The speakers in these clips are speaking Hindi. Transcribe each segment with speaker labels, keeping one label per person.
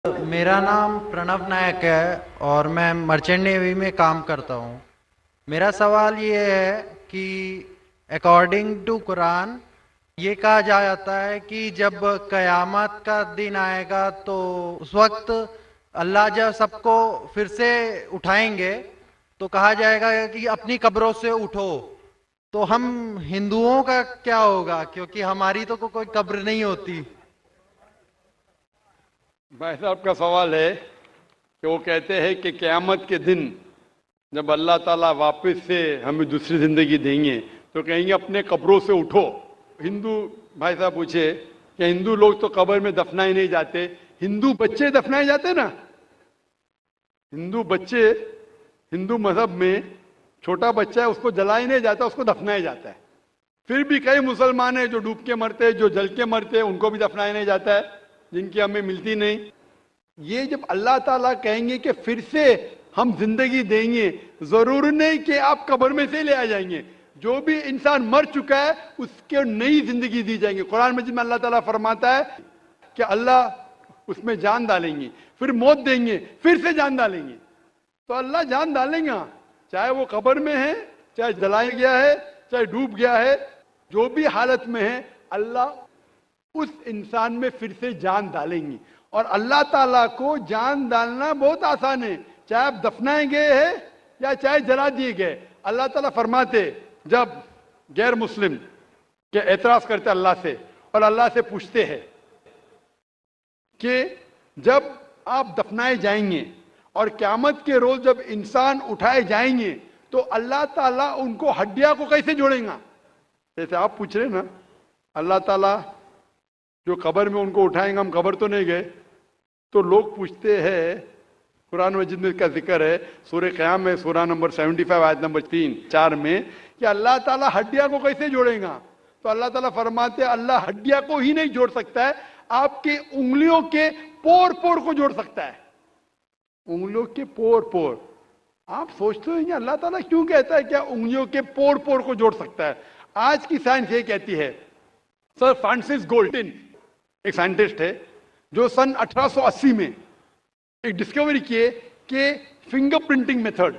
Speaker 1: मेरा नाम प्रणव नायक है और मैं मर्चेंट नेवी में काम करता हूँ। मेरा सवाल ये है कि अकॉर्डिंग टू कुरान ये कहा जाता है कि जब कयामत का दिन आएगा तो उस वक्त अल्लाह जब सबको फिर से उठाएंगे तो कहा जाएगा कि अपनी कब्रों से उठो। तो हम हिंदुओं का क्या होगा, क्योंकि हमारी तो कोई कब्र नहीं होती।
Speaker 2: भाई साहब का सवाल है कि वो कहते हैं कि क़यामत के दिन जब अल्लाह ताला वापस से हमें दूसरी जिंदगी देंगे तो कहेंगे अपने कब्रों से उठो। हिंदू भाई साहब पूछे कि हिंदू लोग तो कब्र में दफनाए नहीं जाते, हिंदू बच्चे दफनाए जाते ना। हिंदू बच्चे, हिंदू मजहब में छोटा बच्चा है उसको जलाया नहीं जाता, उसको दफनाया जाता है। फिर भी कई मुसलमान है जो डूब के मरते हैं, जो जल के मरते हैं, उनको भी दफनाया नहीं जाता है, जिनकी हमें मिलती नहीं। ये जब अल्लाह ताला कहेंगे कि फिर से हम जिंदगी देंगे, जरूर नहीं कि आप कब्र में से ले आ जाएंगे। जो भी इंसान मर चुका है उसके नई जिंदगी दी जाएंगे। कुरान मजीद में अल्लाह ताला फरमाता है कि अल्लाह उसमें जान डालेंगे, फिर मौत देंगे, फिर से जान डालेंगे। तो अल्लाह जान डालेंगे, चाहे वो कब्र में है, चाहे जलाया गया है, चाहे डूब गया है, जो भी हालत में है अल्लाह उस इंसान में फिर से जान डालेंगे। और अल्लाह ताला को जान डालना बहुत आसान है, चाहे आप दफनाए गए हैं या चाहे जला दिए गए। अल्लाह ताला फरमाते जब गैर मुस्लिम के एतराज करते अल्लाह से और अल्लाह से पूछते हैं कि जब आप दफनाए जाएंगे और क़यामत के रोज जब इंसान उठाए जाएंगे तो अल्लाह ताला उनको हड्डियां को कैसे जोड़ेगा। जैसे आप पूछ रहे ना, अल्लाह ताला जो कब्र में उनको उठाएंगे, हम कब्र तो नहीं गए। तो लोग पूछते हैं, कुरान मजीद में इसका जिक्र है, सूरह क़याम में सूरह नंबर 75 आयत नंबर 3-4 में, कि अल्लाह ताला हड्डियां को कैसे जोड़ेगा। तो अल्लाह ताला फरमाते हैं अल्लाह हड्डियां को ही नहीं जोड़ सकता है, आपके उंगलियों के पोर पोर को जोड़ सकता है। उंगलियों के पोर पोर। आप सोचते हो अल्लाह ताला क्यों कहता है क्या उंगलियों के पोर पोर को जोड़ सकता है। आज की साइंस ये कहती है, सर फ्रांसिस गोल्टिन एक साइंटिस्ट है जो सन 1880 में एक डिस्कवरी किए कि फिंगर प्रिंटिंग मेथड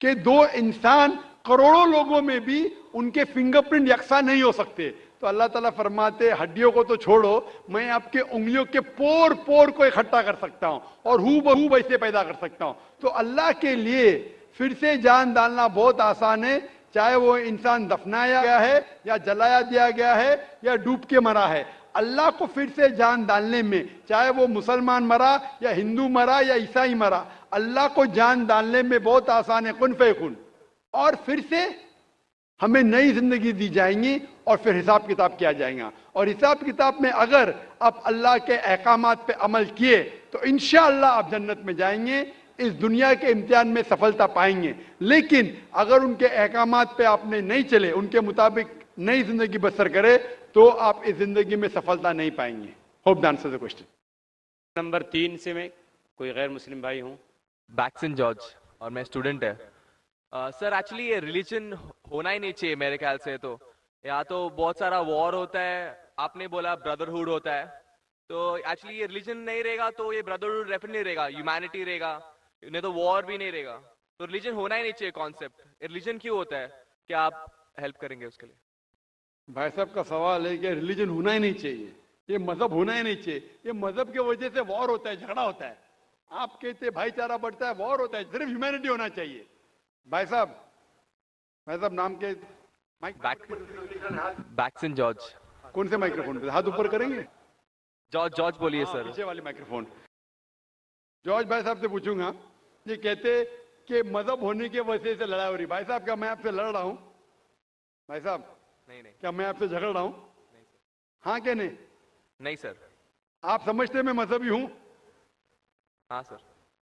Speaker 2: के दो इंसान करोड़ों लोगों में भी उनके फिंगरप्रिंट यकसा नहीं हो सकते। तो अल्लाह ताला फरमाते हड्डियों को तो छोड़ो, मैं आपके उंगलियों के पोर पोर को इकट्ठा कर सकता हूं और हू बहू वैसे पैदा कर सकता हूं। तो अल्लाह के लिए फिर से जान डालना बहुत आसान है, चाहे वो इंसान दफनाया गया है या जलाया दिया गया है या डूब के मरा है। अल्लाह को फिर से जान डालने में, चाहे वो मुसलमान मरा या हिंदू मरा या ईसाई मरा, अल्लाह को जान डालने में बहुत आसान है, कुन फयकुन। और फिर से हमें नई जिंदगी दी जाएंगी और फिर हिसाब किताब किया जाएगा। और हिसाब किताब में अगर आप अल्लाह के अहकामात पे अमल किए तो इंशाअल्लाह आप जन्नत में जाएंगे, इस दुनिया के इम्तिहान में सफलता पाएंगे। लेकिन अगर उनके अहकामात पे आपने नहीं चले, उनके मुताबिक नई जिंदगी बसर करे, तो आप इस जिंदगी में सफलता नहीं पाएंगे। Hope the answer the question.
Speaker 3: Number 3 से मैं कोई गैर मुस्लिम भाई हूँ।
Speaker 4: बैक्सन जॉर्ज और मैं स्टूडेंट है। सर एक्चुअली ये रिलीजन होना ही नहीं चाहिए मेरे ख्याल से। तो यहाँ तो बहुत सारा वॉर होता है, आपने बोला ब्रदरहुड होता है, तो एक्चुअली ये रिलीजन नहीं रहेगा तो ये ब्रदरहुड डेफिनेटली नहीं रहेगा, ह्यूमैनिटी रहेगा, नहीं तो वॉर भी नहीं रहेगा। तो रिलीजन होना ही नहीं चाहिए कॉन्सेप्ट। रिलीजन क्यों होता है, क्या आप हेल्प करेंगे उसके लिए?
Speaker 2: भाई साहब का सवाल है कि रिलीजन होना ही नहीं चाहिए, ये मजहब होना ही नहीं चाहिए। ये मजहब की वजह से वॉर होता है, झगड़ा होता है। आप कहते भाईचारा बढ़ता है, वॉर होता है। सिर्फ ह्यूमैनिटी होना चाहिए। भाई साहब नाम के
Speaker 4: बैक्सन जॉर्ज।
Speaker 2: कौन से माइक्रोफोन पे हाथ ऊपर करेंगे?
Speaker 4: जॉर्ज जॉर्ज बोलिए सर।
Speaker 2: पीछे वाले माइक्रोफोन। जॉर्ज भाई साहब से पूछूंगा, ये कहते कि मजहब होने की वजह से लड़ाई हो रही। भाई साहब क्या मैं आपसे लड़ रहा हूं? भाई साहब
Speaker 4: नहीं
Speaker 2: क्या मैं आपसे झगड़ रहा हूं? हाँ क्या नहीं?
Speaker 4: नहीं सर।
Speaker 2: आप समझते मैं मजहबी हूं?
Speaker 4: हाँ सर।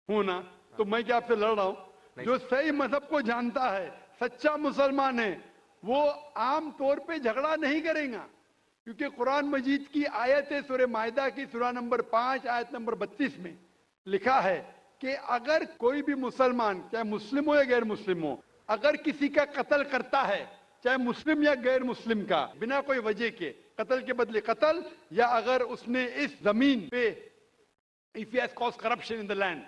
Speaker 2: हूं ना? तो मैं क्या आपसे लड़ रहा हूं? जो सही मजहब को जानता है, सच्चा मुसलमान है, वो आम तौर पे झगड़ा नहीं करेगा। क्योंकि कुरान मजीद की आयत है, सूरह मायदा की सूरह नंबर 5 आयत नंबर 32 में लिखा है कि अगर कोई भी मुसलमान, चाहे मुस्लिम हो या गैर मुस्लिम हो, अगर किसी का कत्ल करता है, चाहे मुस्लिम या गैर मुस्लिम का, बिना कोई वजह के, कत्ल के बदले कत्ल, या अगर उसने इस जमीन पे if he has caused corruption in the land.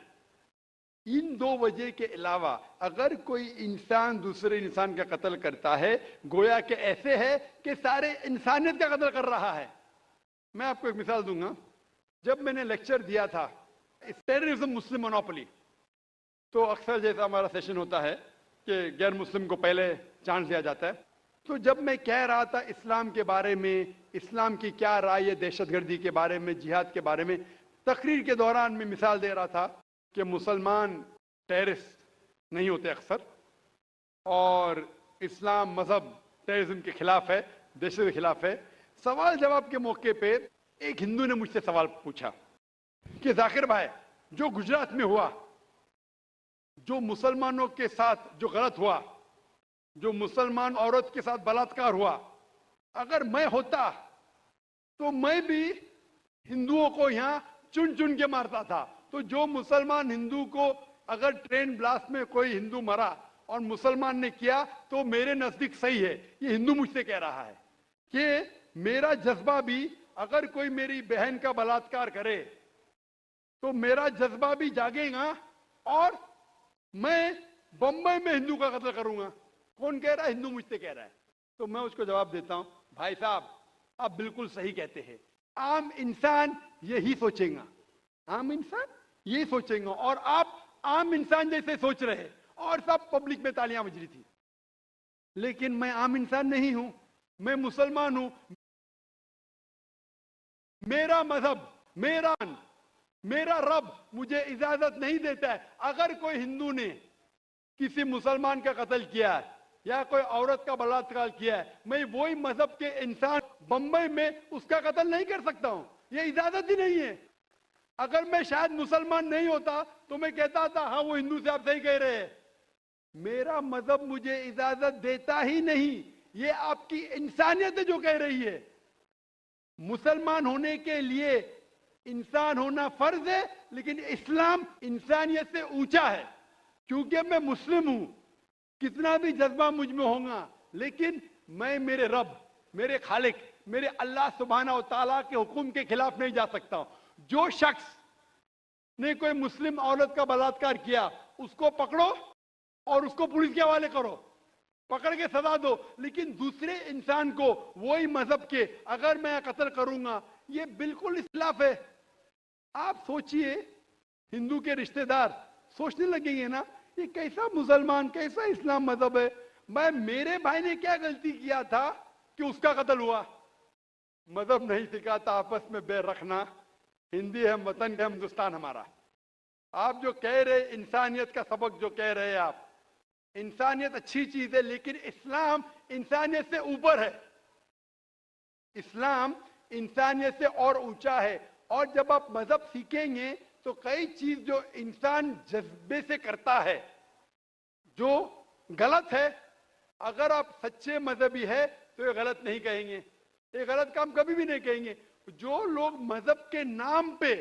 Speaker 2: इन दो वजह के अलावा अगर कोई इंसान दूसरे इंसान का कत्ल करता है, गोया के ऐसे है कि सारे इंसानियत का कत्ल कर रहा है। मैं आपको एक मिसाल दूंगा। जब मैंने लेक्चर दिया था टेररिज्म मुस्लिम मोनोपोली, तो अक्सर जैसा हमारा सेशन होता है कि गैर मुस्लिम को पहले चांस दिया जाता है, तो जब मैं कह रहा था इस्लाम के बारे में, इस्लाम की क्या राय है दहशतगर्दी के बारे में, जिहाद के बारे में, तकरीर के दौरान मैं मिसाल दे रहा था कि मुसलमान टेररिस्ट नहीं होते अक्सर, और इस्लाम मजहब टेररिज्म के खिलाफ है, दहशत के खिलाफ है। सवाल जवाब के मौके पे एक हिंदू ने मुझसे सवाल पूछा कि जाकिर भाई, जो गुजरात में हुआ, जो मुसलमानों के साथ जो गलत हुआ, जो मुसलमान औरत के साथ बलात्कार हुआ, अगर मैं होता तो मैं भी हिंदुओं को यहां चुन चुन के मारता था। तो जो मुसलमान हिंदू को, अगर ट्रेन ब्लास्ट में कोई हिंदू मरा और मुसलमान ने किया तो मेरे नजदीक सही है। ये हिंदू मुझसे कह रहा है कि मेरा जज्बा भी, अगर कोई मेरी बहन का बलात्कार करे तो मेरा जज्बा भी जागेगा और मैं बंबई में हिंदू का कत्ल करूंगा। कौन कह रहा है? हिंदू मुझसे कह रहा है। तो मैं उसको जवाब देता हूं, भाई साहब आप बिल्कुल सही कहते हैं। आम इंसान यही सोचेगा, आम इंसान यही सोचेगा, और आप आम इंसान जैसे सोच रहे, और सब पब्लिक में तालियां बज रही थी। लेकिन मैं आम इंसान नहीं हूं, मैं मुसलमान हूं। मेरा मजहब, मेरा रब मुझे इजाजत नहीं देता है, अगर कोई हिंदू ने किसी मुसलमान का कत्ल किया है या कोई औरत का बलात्कार किया है, मैं वही मजहब के इंसान बंबई में उसका कत्ल नहीं कर सकता हूं। यह इजाजत ही नहीं है। अगर मैं शायद मुसलमान नहीं होता तो मैं कहता था हाँ वो हिंदू से आप सही कह रहे हैं। मेरा मजहब मुझे इजाजत देता ही नहीं। ये आपकी इंसानियत है जो कह रही है। मुसलमान होने के लिए इंसान होना फर्ज है, लेकिन इस्लाम इंसानियत से ऊंचा है। क्योंकि मैं मुस्लिम हूं, कितना भी जज्बा मुझ में होगा, लेकिन मैं मेरे रब, मेरे खालिक, मेरे अल्लाह सुब्हानहू व तआला के हुक्म के खिलाफ नहीं जा सकता। जो शख्स ने कोई मुस्लिम औरत का बलात्कार किया उसको पकड़ो और उसको पुलिस के हवाले करो, पकड़ के सजा दो, लेकिन दूसरे इंसान को वही मजहब के अगर मैं कत्ल करूंगा, ये बिल्कुल इस्लाफ है। आप सोचिए, हिंदू के रिश्तेदार सोचने लगेंगे ना, ये कैसा मुसलमान, कैसा इस्लाम मजहब है। मैं, मेरे भाई ने क्या गलती किया था कि उसका कत्ल हुआ? मजहब नहीं सिखाता आपस में बैर रखना। हिंदी है, वतन है, हिंदुस्तान हमारा। आप जो कह रहे इंसानियत का सबक जो कह रहे हैं आप, इंसानियत अच्छी चीज है, लेकिन इस्लाम इंसानियत से ऊपर है। इस्लाम इंसानियत से और ऊंचा है। और जब आप मजहब सीखेंगे तो कई चीज जो इंसान जज्बे से करता है, जो गलत है, अगर आप सच्चे मजहबी है तो ये गलत नहीं कहेंगे, ये गलत काम कभी भी नहीं कहेंगे। जो लोग मजहब के नाम पे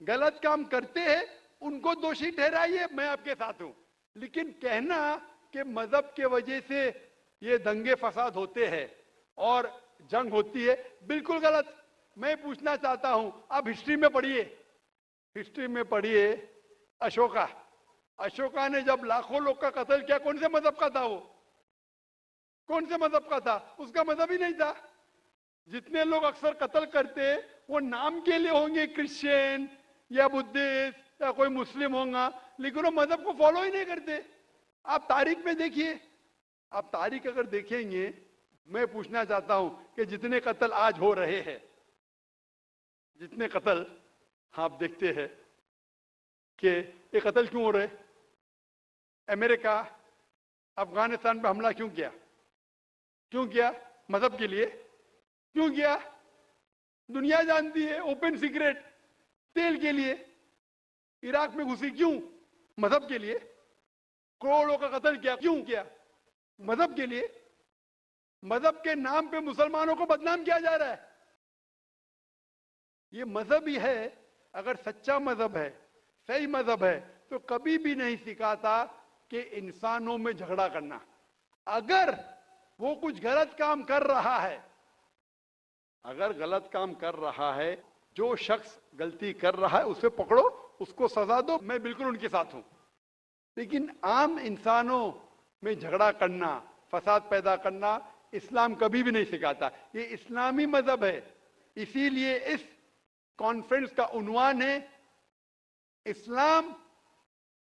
Speaker 2: गलत काम करते हैं उनको दोषी ठहराइए, मैं आपके साथ हूं। लेकिन कहना कि मजहब के वजह से ये दंगे फसाद होते हैं और जंग होती है, बिल्कुल गलत। मैं पूछना चाहता हूं, आप हिस्ट्री में पढ़िए, हिस्ट्री में पढ़िए अशोका ने जब लाखों लोग का कत्ल किया, कौन से मजहब का था वो? कौन से मजहब का था? उसका मजहब ही नहीं था। जितने लोग अक्सर कत्ल करते वो नाम के लिए होंगे, क्रिश्चियन या बुद्धिस्ट या कोई मुस्लिम होगा, लेकिन वो मजहब को फॉलो ही नहीं करते। आप तारीख में देखिए, आप तारीख अगर देखेंगे, मैं पूछना चाहता हूं कि जितने कत्ल आज हो रहे हैं, जितने कत्ल आप देखते हैं कि ये कत्ल क्यों हो रहे? अमेरिका अफगानिस्तान पे हमला क्यों किया? क्यों किया? मजहब के लिए। क्यों किया? दुनिया जानती है, ओपन सीक्रेट, तेल के लिए। इराक में घुसी क्यों? मजहब के लिए। करोड़ों का कत्ल किया, क्यों किया? मजहब के लिए। मजहब के नाम पे मुसलमानों को बदनाम किया जा रहा है। ये मजहब ही है। अगर सच्चा मजहब है, सही मजहब है, तो कभी भी नहीं सिखाता कि इंसानों में झगड़ा करना। अगर वो कुछ गलत काम कर रहा है, अगर गलत काम कर रहा है, जो शख्स गलती कर रहा है उसे पकड़ो, उसको सजा दो, मैं बिल्कुल उनके साथ हूं। लेकिन आम इंसानों में झगड़ा करना, फसाद पैदा करना इस्लाम कभी भी नहीं सिखाता। ये इस्लामी मजहब है। इसीलिए इस कॉन्फ्रेंस का उन्वान है Islam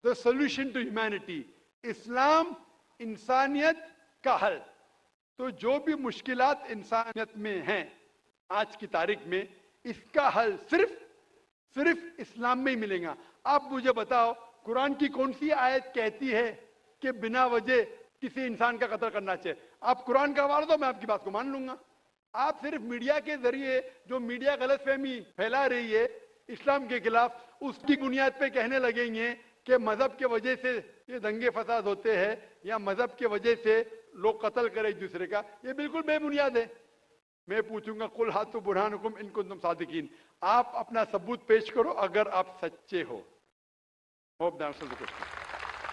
Speaker 2: the solution to humanity, इस्लाम इंसानियत का हल। तो जो भी मुश्किलात इंसानियत में हैं आज की तारीख में, इसका हल सिर्फ इस्लाम में ही मिलेगा। आप मुझे बताओ कुरान की कौन सी आयत कहती है कि बिना वजह किसी इंसान का कत्ल करना चाहिए? आप कुरान का हवाला दो, मैं आपकी बात को मान लूंगा। आप सिर्फ मीडिया के जरिए जो मीडिया गलतफहमी फैला रही है इस्लाम के खिलाफ, उसकी बुनियाद पे कहने लगेंगे कि मजहब के वजह से ये दंगे फसाद होते हैं या मजहब के वजह से लोग कत्ल करें एक दूसरे का। ये बिल्कुल बेबुनियाद है। मैं पूछूंगा कुल हाथु बुरहानुकुम इन कुंतुम सादिकीन, आप अपना सबूत पेश करो अगर आप सच्चे हो। Hope that's the question.